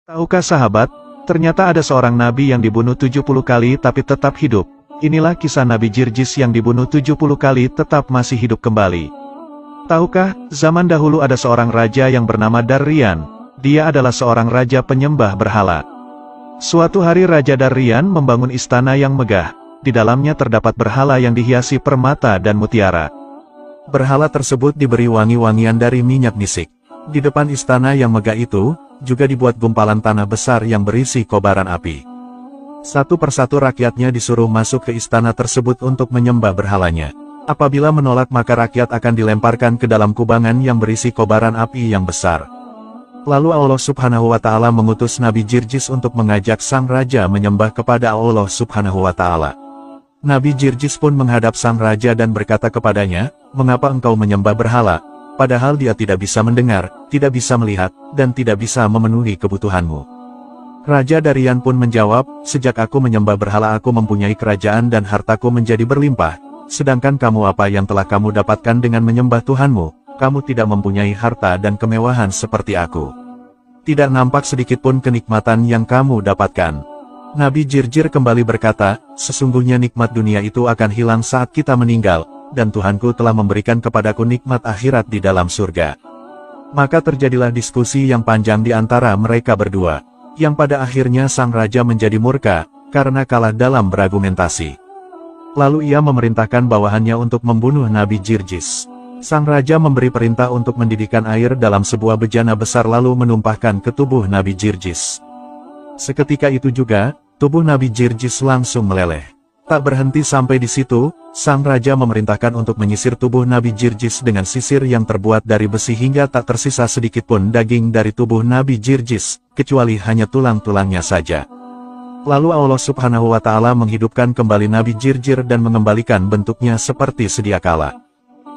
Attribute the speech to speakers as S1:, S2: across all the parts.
S1: Tahukah sahabat, ternyata ada seorang nabi yang dibunuh 70 kali tapi tetap hidup. Inilah kisah Nabi Jirjis yang dibunuh 70 kali tetap masih hidup kembali. Tahukah, zaman dahulu ada seorang raja yang bernama Darrian. Dia adalah seorang raja penyembah berhala. Suatu hari Raja Darrian membangun istana yang megah. Di dalamnya terdapat berhala yang dihiasi permata dan mutiara. Berhala tersebut diberi wangi-wangian dari minyak nisik. Di depan istana yang megah itu, juga dibuat gumpalan tanah besar yang berisi kobaran api. Satu persatu rakyatnya disuruh masuk ke istana tersebut untuk menyembah berhalanya. Apabila menolak maka rakyat akan dilemparkan ke dalam kubangan yang berisi kobaran api yang besar. Lalu Allah Subhanahu wa Ta'ala mengutus Nabi Jirjis untuk mengajak sang raja menyembah kepada Allah Subhanahu wa Ta'ala. Nabi Jirjis pun menghadap sang raja dan berkata kepadanya, "Mengapa engkau menyembah berhala? Padahal dia tidak bisa mendengar, tidak bisa melihat, dan tidak bisa memenuhi kebutuhanmu." Raja Darrian pun menjawab, "Sejak aku menyembah berhala aku mempunyai kerajaan dan hartaku menjadi berlimpah. Sedangkan kamu apa yang telah kamu dapatkan dengan menyembah Tuhanmu? Kamu tidak mempunyai harta dan kemewahan seperti aku. Tidak nampak sedikitpun kenikmatan yang kamu dapatkan." Nabi Jirjis kembali berkata, "Sesungguhnya nikmat dunia itu akan hilang saat kita meninggal, dan Tuhanku telah memberikan kepadaku nikmat akhirat di dalam surga." Maka terjadilah diskusi yang panjang di antara mereka berdua, yang pada akhirnya sang raja menjadi murka, karena kalah dalam berargumentasi. Lalu ia memerintahkan bawahannya untuk membunuh Nabi Jirjis. Sang raja memberi perintah untuk mendidihkan air dalam sebuah bejana besar lalu menumpahkan ke tubuh Nabi Jirjis. Seketika itu juga, tubuh Nabi Jirjis langsung meleleh. Tak berhenti sampai di situ, sang raja memerintahkan untuk menyisir tubuh Nabi Jirjis dengan sisir yang terbuat dari besi hingga tak tersisa sedikitpun daging dari tubuh Nabi Jirjis, kecuali hanya tulang-tulangnya saja. Lalu Allah Subhanahu wa Ta'ala menghidupkan kembali Nabi Jirjis dan mengembalikan bentuknya seperti sedia kala.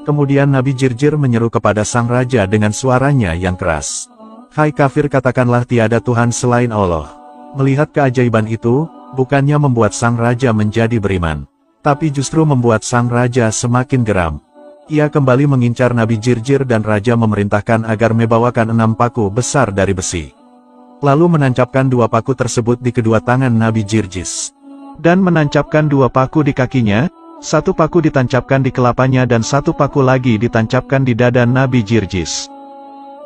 S1: Kemudian Nabi Jirjis menyeru kepada sang raja dengan suaranya yang keras, "Hai kafir, katakanlah tiada Tuhan selain Allah." Melihat keajaiban itu, bukannya membuat sang raja menjadi beriman, tapi justru membuat sang raja semakin geram. Ia kembali mengincar Nabi Jirjis dan raja memerintahkan agar membawakan 6 paku besar dari besi. Lalu menancapkan 2 paku tersebut di kedua tangan Nabi Jirjis. Dan menancapkan 2 paku di kakinya, 1 paku ditancapkan di kelapanya dan 1 paku lagi ditancapkan di dada Nabi Jirjis.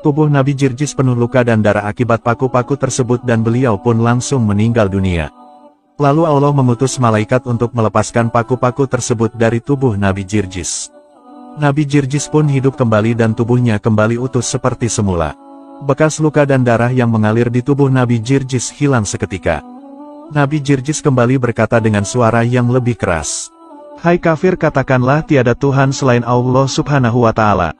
S1: Tubuh Nabi Jirjis penuh luka dan darah akibat paku-paku tersebut dan beliau pun langsung meninggal dunia. Lalu Allah mengutus malaikat untuk melepaskan paku-paku tersebut dari tubuh Nabi Jirjis. Nabi Jirjis pun hidup kembali dan tubuhnya kembali utuh seperti semula. Bekas luka dan darah yang mengalir di tubuh Nabi Jirjis hilang seketika. Nabi Jirjis kembali berkata dengan suara yang lebih keras, "Hai kafir, katakanlah tiada Tuhan selain Allah Subhanahu wa Ta'ala."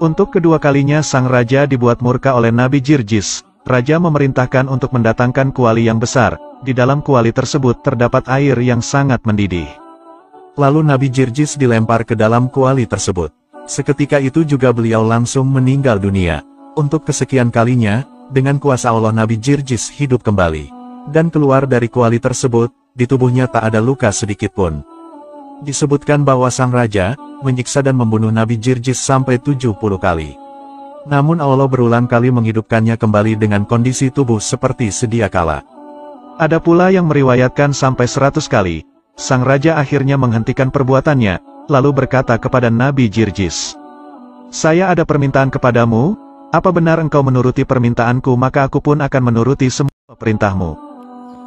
S1: Untuk kedua kalinya sang raja dibuat murka oleh Nabi Jirjis. Raja memerintahkan untuk mendatangkan kuali yang besar. Di dalam kuali tersebut terdapat air yang sangat mendidih. Lalu Nabi Jirjis dilempar ke dalam kuali tersebut. Seketika itu juga beliau langsung meninggal dunia. Untuk kesekian kalinya, dengan kuasa Allah Nabi Jirjis hidup kembali. Dan keluar dari kuali tersebut, di tubuhnya tak ada luka sedikitpun. Disebutkan bahwa sang raja menyiksa dan membunuh Nabi Jirjis sampai 70 kali. Namun Allah berulang kali menghidupkannya kembali dengan kondisi tubuh seperti sedia kala. Ada pula yang meriwayatkan sampai 100 kali. Sang raja akhirnya menghentikan perbuatannya, lalu berkata kepada Nabi Jirjis, "Saya ada permintaan kepadamu, apa benar engkau menuruti permintaanku maka aku pun akan menuruti semua perintahmu."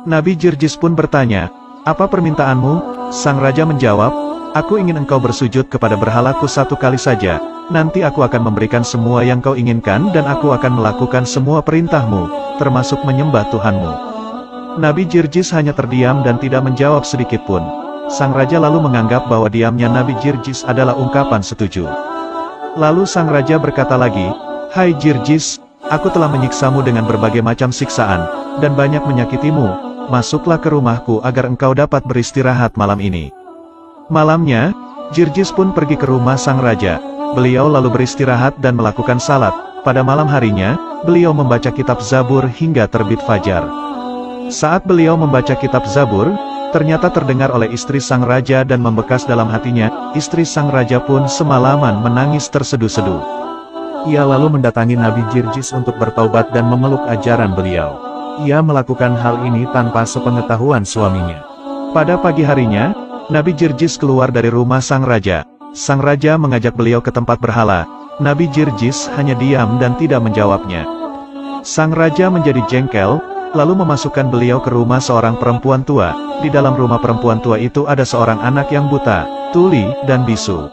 S1: Nabi Jirjis pun bertanya, "Apa permintaanmu?" Sang raja menjawab, "Aku ingin engkau bersujud kepada berhalaku 1 kali saja, nanti aku akan memberikan semua yang kau inginkan dan aku akan melakukan semua perintahmu, termasuk menyembah Tuhanmu." Nabi Jirjis hanya terdiam dan tidak menjawab sedikitpun. Sang raja lalu menganggap bahwa diamnya Nabi Jirjis adalah ungkapan setuju. Lalu sang raja berkata lagi, "Hai Jirjis, aku telah menyiksamu dengan berbagai macam siksaan, dan banyak menyakitimu. Masuklah ke rumahku agar engkau dapat beristirahat malam ini." Malamnya, Jirjis pun pergi ke rumah sang raja. Beliau lalu beristirahat dan melakukan salat. Pada malam harinya, beliau membaca kitab Zabur hingga terbit fajar. Saat beliau membaca kitab Zabur, ternyata terdengar oleh istri sang raja dan membekas dalam hatinya. Istri sang raja pun semalaman menangis terseduh-seduh. Ia lalu mendatangi Nabi Jirjis untuk bertaubat dan memeluk ajaran beliau.
S2: Ia melakukan hal ini tanpa sepengetahuan suaminya.
S1: Pada pagi harinya, Nabi Jirjis keluar dari rumah sang raja. Sang raja mengajak beliau ke tempat berhala. Nabi Jirjis hanya diam dan tidak menjawabnya. Sang raja menjadi jengkel, lalu memasukkan beliau ke rumah seorang perempuan tua. Di dalam rumah perempuan tua itu ada seorang anak yang buta, tuli, dan bisu.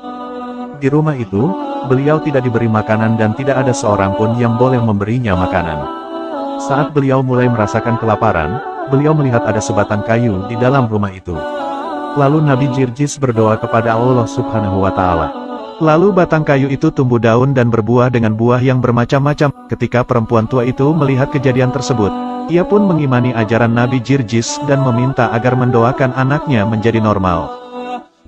S2: Di rumah itu, beliau tidak diberi makanan dan tidak ada seorang pun yang boleh memberinya makanan. Saat beliau mulai merasakan kelaparan, beliau melihat ada sebatang kayu di dalam rumah itu. Lalu Nabi Jirjis berdoa kepada Allah Subhanahu wa Ta'ala.
S1: Lalu batang kayu itu tumbuh daun dan berbuah dengan buah yang bermacam-macam. Ketika perempuan tua itu melihat kejadian tersebut, ia pun mengimani ajaran Nabi Jirjis dan meminta agar mendoakan anaknya menjadi normal.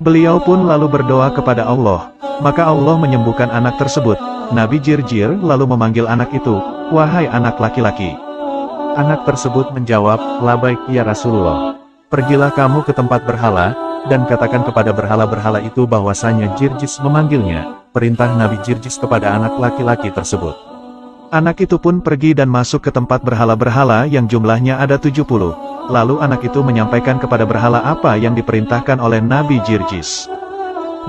S1: Beliau pun lalu berdoa kepada Allah, maka Allah menyembuhkan anak tersebut. Nabi Jirjis lalu memanggil anak itu, "Wahai anak laki-laki."
S2: Anak tersebut menjawab, "Labaik ya Rasulullah. Pergilah kamu ke tempat berhala, dan katakan kepada berhala-berhala itu bahwasanya Jirjis memanggilnya." Perintah Nabi Jirjis kepada anak laki-laki tersebut.
S1: Anak itu pun pergi dan masuk ke tempat berhala-berhala yang jumlahnya ada 70. Lalu anak itu menyampaikan kepada berhala apa yang diperintahkan oleh Nabi Jirjis.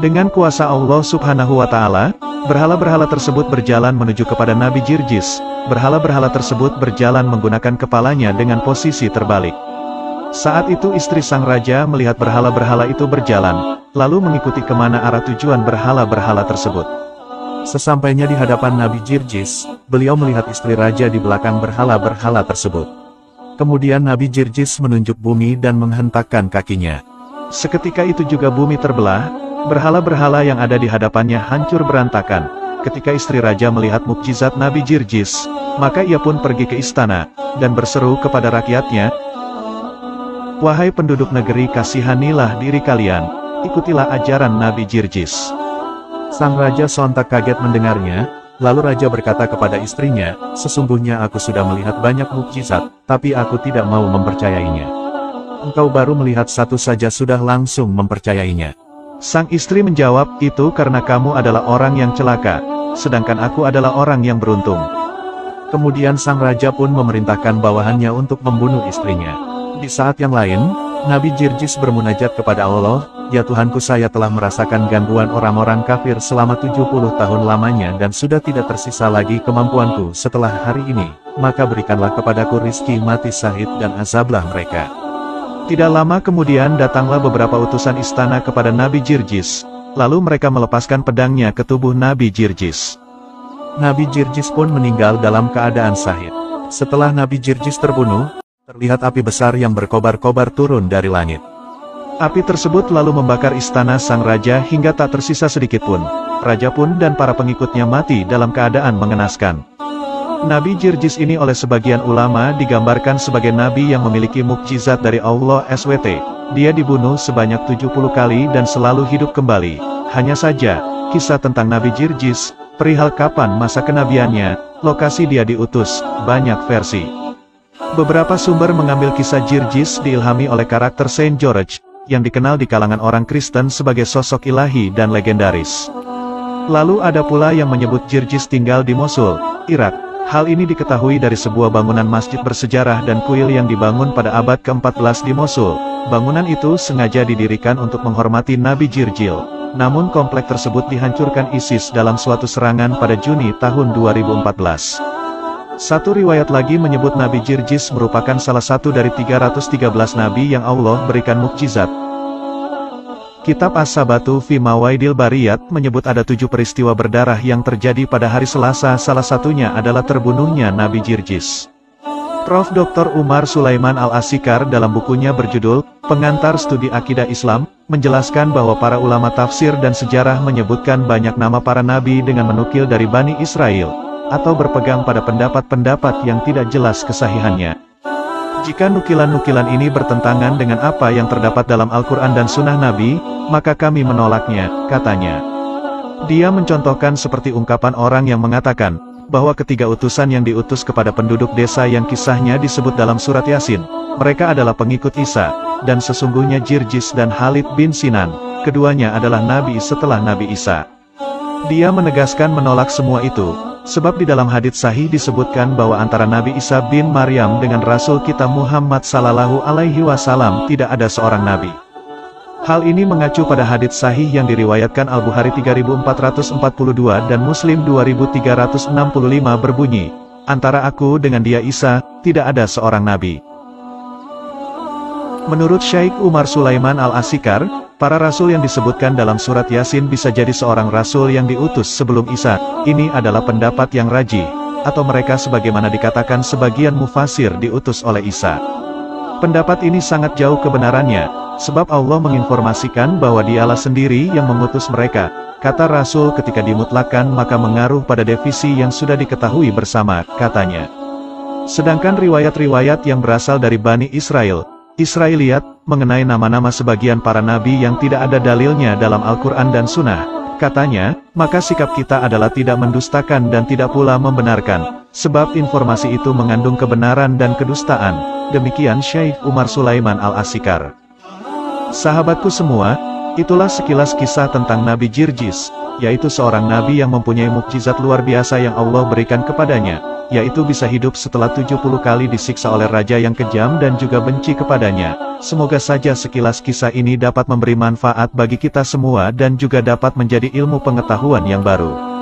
S1: Dengan kuasa Allah Subhanahu wa Ta'ala, berhala-berhala tersebut berjalan menuju kepada Nabi Jirjis. Berhala-berhala tersebut berjalan menggunakan kepalanya dengan posisi terbalik. Saat itu istri sang raja melihat berhala-berhala itu berjalan, lalu mengikuti kemana arah tujuan berhala-berhala tersebut.
S2: Sesampainya di hadapan Nabi Jirjis, beliau melihat istri raja di belakang berhala-berhala tersebut. Kemudian Nabi Jirjis menunjuk bumi dan menghentakkan kakinya.
S1: Seketika itu juga bumi terbelah, berhala-berhala yang ada di hadapannya hancur berantakan. Ketika istri raja melihat mukjizat Nabi Jirjis, maka ia pun pergi ke istana, dan berseru kepada rakyatnya, "Wahai penduduk negeri, kasihanilah diri kalian, ikutilah ajaran Nabi Jirjis."
S2: Sang raja sontak kaget mendengarnya, lalu raja berkata kepada istrinya, "Sesungguhnya aku sudah melihat banyak mukjizat, tapi aku tidak mau mempercayainya. Engkau baru melihat satu saja sudah langsung mempercayainya."
S1: Sang istri menjawab, "Itu karena kamu adalah orang yang celaka, sedangkan aku adalah orang yang beruntung."
S2: Kemudian sang raja pun memerintahkan bawahannya untuk membunuh istrinya. Di saat yang lain, Nabi Jirjis bermunajat kepada Allah, "Ya Tuhanku, saya telah merasakan gangguan orang-orang kafir selama 70 tahun lamanya dan sudah tidak tersisa lagi kemampuanku setelah hari ini. Maka berikanlah kepadaku rizki mati syahid dan azablah mereka."
S1: Tidak lama kemudian datanglah beberapa utusan istana kepada Nabi Jirjis, lalu mereka melepaskan pedangnya ke tubuh Nabi Jirjis.
S2: Nabi Jirjis pun meninggal dalam keadaan syahid. Setelah Nabi Jirjis terbunuh, terlihat api besar yang berkobar-kobar turun dari langit. Api tersebut lalu membakar istana sang raja hingga tak tersisa sedikit pun. Raja pun dan para pengikutnya mati dalam keadaan mengenaskan. Nabi Jirjis ini oleh sebagian ulama digambarkan sebagai nabi yang memiliki mukjizat dari Allah SWT. Dia dibunuh sebanyak 70 kali dan selalu hidup kembali. Hanya saja, kisah tentang Nabi Jirjis, perihal kapan masa kenabiannya, lokasi dia diutus, banyak versi. Beberapa sumber mengambil kisah Jirjis diilhami oleh karakter Saint George, yang dikenal di kalangan orang Kristen sebagai sosok ilahi dan legendaris. Lalu ada pula yang menyebut Jirjis tinggal di Mosul, Irak. Hal ini diketahui dari sebuah bangunan masjid bersejarah dan kuil yang dibangun pada abad ke-14 di Mosul. Bangunan itu sengaja didirikan untuk menghormati Nabi Jirjil. Namun komplek tersebut dihancurkan ISIS dalam suatu serangan pada Juni tahun 2014. Satu riwayat lagi menyebut Nabi Jirjis merupakan salah satu dari 313 nabi yang Allah berikan mukjizat. Kitab As-Sabatu fi Mawaidil Bariyat menyebut ada 7 peristiwa berdarah yang terjadi pada hari Selasa, salah satunya adalah terbunuhnya Nabi Jirjis. Prof. Dr. Umar Sulaiman Al-Asikar dalam bukunya berjudul Pengantar Studi Akidah Islam, menjelaskan bahwa para ulama tafsir dan sejarah menyebutkan banyak nama para nabi dengan menukil dari Bani Israel, atau berpegang pada pendapat-pendapat yang tidak jelas kesahihannya. Jika nukilan-nukilan ini bertentangan dengan apa yang terdapat dalam Al-Quran dan Sunnah Nabi, maka kami menolaknya, katanya. Dia mencontohkan seperti ungkapan orang yang mengatakan, bahwa ketiga utusan yang diutus kepada penduduk desa yang kisahnya disebut dalam surat Yasin, mereka adalah pengikut Isa, dan sesungguhnya Jirjis dan Khalid bin Sinan, keduanya adalah nabi setelah Nabi Isa. Dia menegaskan menolak semua itu,
S1: Sebab di dalam hadits sahih disebutkan bahwa antara Nabi Isa bin Maryam dengan Rasul kita Muhammad sallallahu alaihi wasallam tidak ada seorang nabi. Hal ini mengacu pada hadits sahih yang diriwayatkan Al-Bukhari 3442 dan Muslim 2365 berbunyi, antara aku dengan dia Isa, tidak ada seorang nabi. Menurut Syekh Umar Sulaiman Al-Asikar, para rasul yang disebutkan dalam surat Yasin bisa jadi seorang rasul yang diutus sebelum Isa. Ini adalah pendapat yang rajih, atau mereka sebagaimana dikatakan sebagian mufasir diutus oleh Isa. Pendapat ini sangat jauh kebenarannya, sebab Allah menginformasikan bahwa Dialah sendiri yang mengutus mereka. Kata Rasul ketika dimutlakan maka mengaruh pada definisi yang sudah diketahui bersama, katanya. Sedangkan riwayat-riwayat yang berasal dari Bani Israiliyat, mengenai nama-nama sebagian para nabi yang tidak ada dalilnya dalam Al-Quran dan Sunnah, katanya, maka sikap kita adalah tidak mendustakan dan tidak pula membenarkan, sebab informasi itu mengandung kebenaran dan kedustaan. Demikian Syekh Umar Sulaiman Al-Asikar. Sahabatku semua, itulah sekilas kisah tentang Nabi Jirjis, yaitu seorang nabi yang mempunyai mukjizat luar biasa yang Allah berikan kepadanya, yaitu bisa hidup setelah 70 kali disiksa oleh raja yang kejam dan juga benci kepadanya. Semoga saja sekilas kisah ini dapat memberi manfaat bagi kita semua dan juga dapat menjadi ilmu pengetahuan yang baru.